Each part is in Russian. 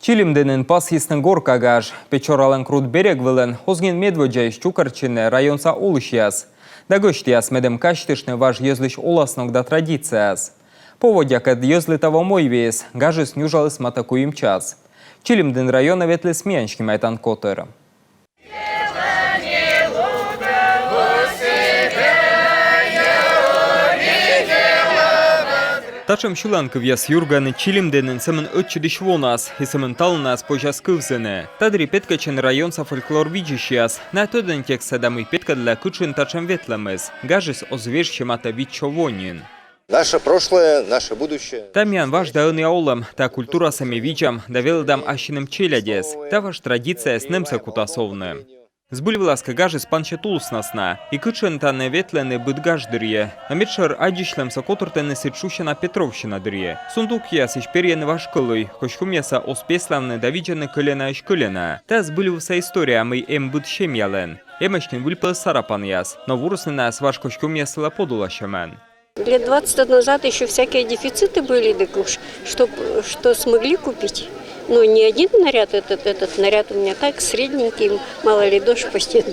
Чилимденин пасхисның горкагаш, Печоралын крут берег вылын, озген медводжай щукарчыны районса олышьяс. Дагоштияс медем каштышны важ езлыш оласногда традицияс. Поводяк эд езлы того мой вес, гажыс нюжалыс матакуим час. Чилимден района ветлы сменшки майтан котыр. Тачым шуланкы вяс юрганы Чилимденин сымын өтчідіш вонас, и сымын талынас пожас кывзыны. Тадри петкачын районса фольклор виджишияс, на төден текста дамы петкадля кучын тачым ветлымыз, гажыс озвешчы мата витчовонин. Наше прошлое, наше будущее. Тамян ваш даын яулым, та культура сами виджам, давелдам ащиным челядес, та ваш традиция с немса кутасовны. Збульвласка гажы спанча тулснасна, и кычын таны ветлены быт гаждырье. Намечер адишлем сокотуртены сычущена Петровщина дырье. Сундук яс ишперьены вашкылый, кошкум яса оспеславны давиджаны кылена ишкылена. Та збульвса история мы быт щемьялен. Эмешкин вульпыл сарапан яс, но вурусны нас ваш кошкум ясыла подулащамен. Лет 20 назад еще всякие дефициты были, что смогли купить. Но не один наряд, этот наряд у меня так, средненький, мало ли дождь почти,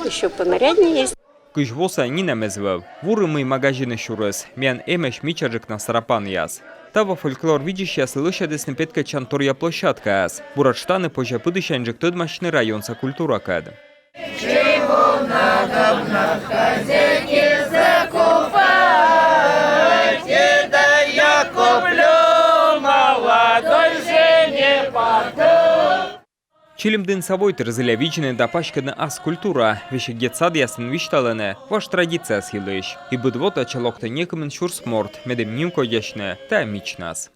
еще понаряднее есть. Кыжвоса не намезвав, вуры мы магазины шурыс, мян эмеш мичаджик на сарапан яс. Тава фольклор видишь яс лышадес на петка чанторья площадка яс. Бураштаны позже пыдышанджик тот мощный районса культура кад. Чего надо на хозяйке закупать? Да я куплю молодой жене потом. Чилимден совой терзеля вичины да пашкадна ас культура, вещи гетсад ясын вишталене, ваш традиция схилыш. И быдвота чалокта некомен шурсморт, медем нимко яшне, та мичнас.